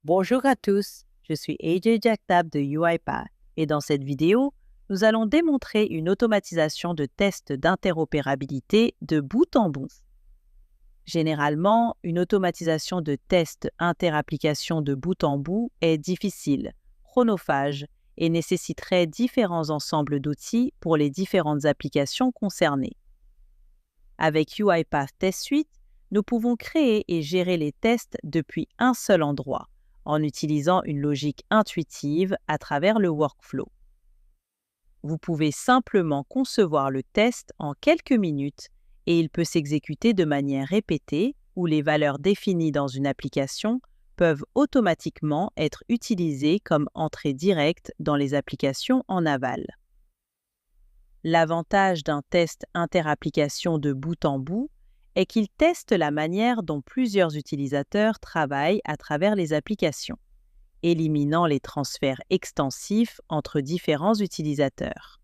Bonjour à tous, je suis AJ Jagtap de UiPath et dans cette vidéo, nous allons démontrer une automatisation de tests d'interopérabilité de bout en bout. Généralement, une automatisation de tests interapplication de bout en bout est difficile, chronophage et nécessiterait différents ensembles d'outils pour les différentes applications concernées. Avec UiPath Test Suite, nous pouvons créer et gérer les tests depuis un seul endroit, en utilisant une logique intuitive à travers le workflow. Vous pouvez simplement concevoir le test en quelques minutes et il peut s'exécuter de manière répétée où les valeurs définies dans une application peuvent automatiquement être utilisées comme entrée directe dans les applications en aval. L'avantage d'un test interapplication de bout en bout est qu'il teste la manière dont plusieurs utilisateurs travaillent à travers les applications, éliminant les transferts extensifs entre différents utilisateurs.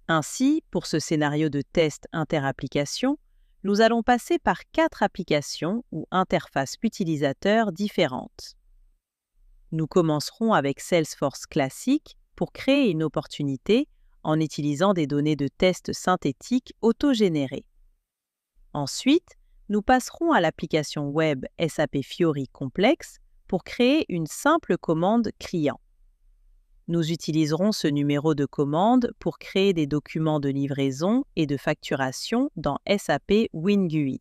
Ainsi, pour ce scénario de test interapplication, nous allons passer par 4 applications ou interfaces utilisateurs différentes. Nous commencerons avec Salesforce classique pour créer une opportunité en utilisant des données de tests synthétiques autogénérées. Ensuite, nous passerons à l'application web SAP Fiori complexe pour créer une simple commande client. Nous utiliserons ce numéro de commande pour créer des documents de livraison et de facturation dans SAP WinGUI.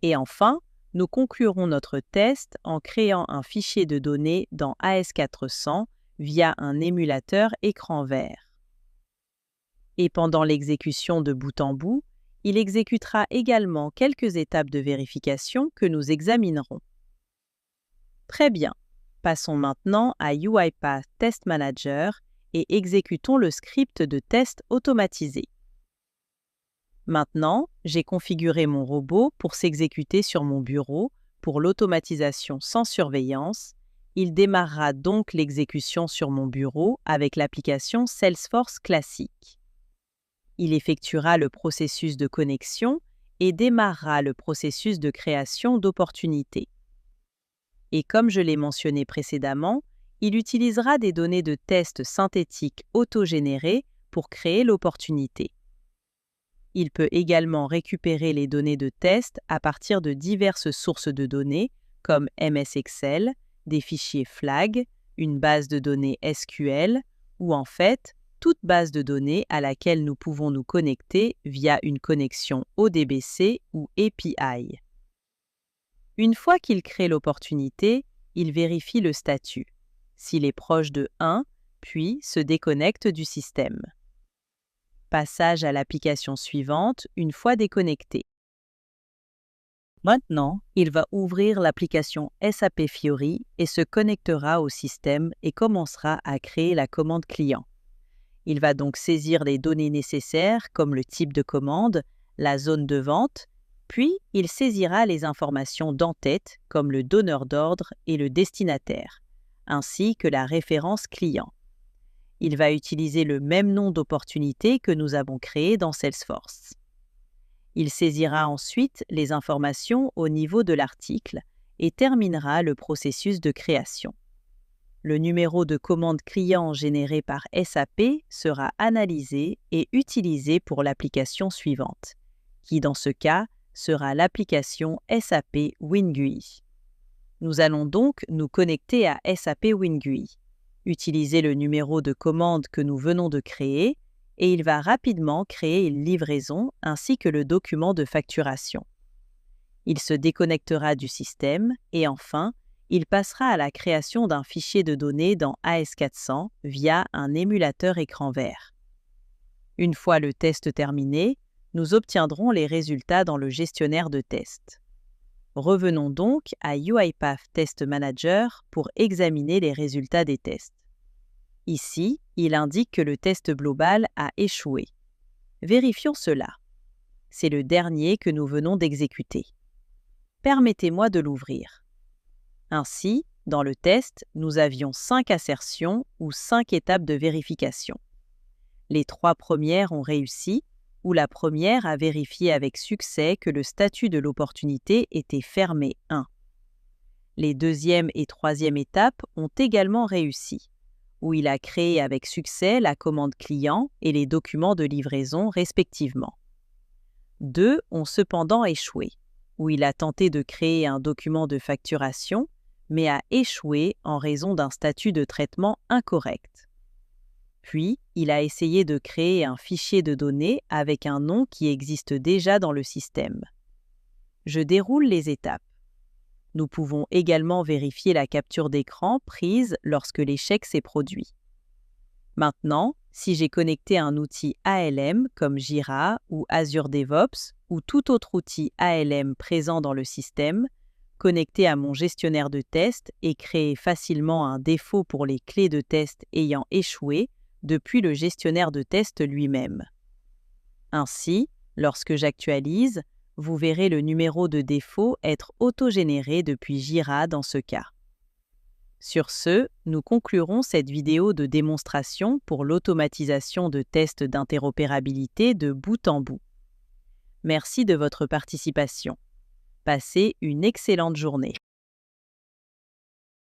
Et enfin, nous conclurons notre test en créant un fichier de données dans AS400 via un émulateur écran vert. Et pendant l'exécution de bout en bout, il exécutera également quelques étapes de vérification que nous examinerons. Très bien, passons maintenant à UiPath Test Manager et exécutons le script de test automatisé. Maintenant, j'ai configuré mon robot pour s'exécuter sur mon bureau pour l'automatisation sans surveillance. Il démarrera donc l'exécution sur mon bureau avec l'application Salesforce classique. Il effectuera le processus de connexion et démarrera le processus de création d'opportunités. Et comme je l'ai mentionné précédemment, il utilisera des données de tests synthétiques autogénérées pour créer l'opportunité. Il peut également récupérer les données de test à partir de diverses sources de données comme MS Excel, des fichiers flag, une base de données SQL ou en fait, toute base de données à laquelle nous pouvons nous connecter via une connexion ODBC ou API. Une fois qu'il crée l'opportunité, il vérifie le statut, s'il est proche de 1, puis se déconnecte du système. Passage à l'application suivante une fois déconnecté. Maintenant, il va ouvrir l'application SAP Fiori et se connectera au système et commencera à créer la commande client. Il va donc saisir les données nécessaires comme le type de commande, la zone de vente, puis il saisira les informations d'en-tête comme le donneur d'ordre et le destinataire, ainsi que la référence client. Il va utiliser le même nom d'opportunité que nous avons créé dans Salesforce. Il saisira ensuite les informations au niveau de l'article et terminera le processus de création. Le numéro de commande client généré par SAP sera analysé et utilisé pour l'application suivante, qui dans ce cas sera l'application SAP WinGUI. Nous allons donc nous connecter à SAP WinGUI, utiliser le numéro de commande que nous venons de créer et il va rapidement créer une livraison ainsi que le document de facturation. Il se déconnectera du système et enfin, il passera à la création d'un fichier de données dans AS400 via un émulateur écran vert. Une fois le test terminé, nous obtiendrons les résultats dans le gestionnaire de test. Revenons donc à UiPath Test Manager pour examiner les résultats des tests. Ici, il indique que le test global a échoué. Vérifions cela. C'est le dernier que nous venons d'exécuter. Permettez-moi de l'ouvrir. Ainsi, dans le test, nous avions 5 assertions ou 5 étapes de vérification. Les 3 premières ont réussi, où la première a vérifié avec succès que le statut de l'opportunité était fermé 1. Les deuxième et troisième étapes ont également réussi, où il a créé avec succès la commande client et les documents de livraison respectivement. 2 ont cependant échoué, où il a tenté de créer un document de facturation, mais a échoué en raison d'un statut de traitement incorrect. Puis, il a essayé de créer un fichier de données avec un nom qui existe déjà dans le système. Je déroule les étapes. Nous pouvons également vérifier la capture d'écran prise lorsque l'échec s'est produit. Maintenant, si j'ai connecté un outil ALM comme Jira ou Azure DevOps ou tout autre outil ALM présent dans le système, connecté à mon gestionnaire de test et créé facilement un défaut pour les clés de test ayant échoué depuis le gestionnaire de test lui-même. Ainsi, lorsque j'actualise, vous verrez le numéro de défaut être autogénéré depuis Jira dans ce cas. Sur ce, nous conclurons cette vidéo de démonstration pour l'automatisation de tests d'interopérabilité de bout en bout. Merci de votre participation. Passez une excellente journée.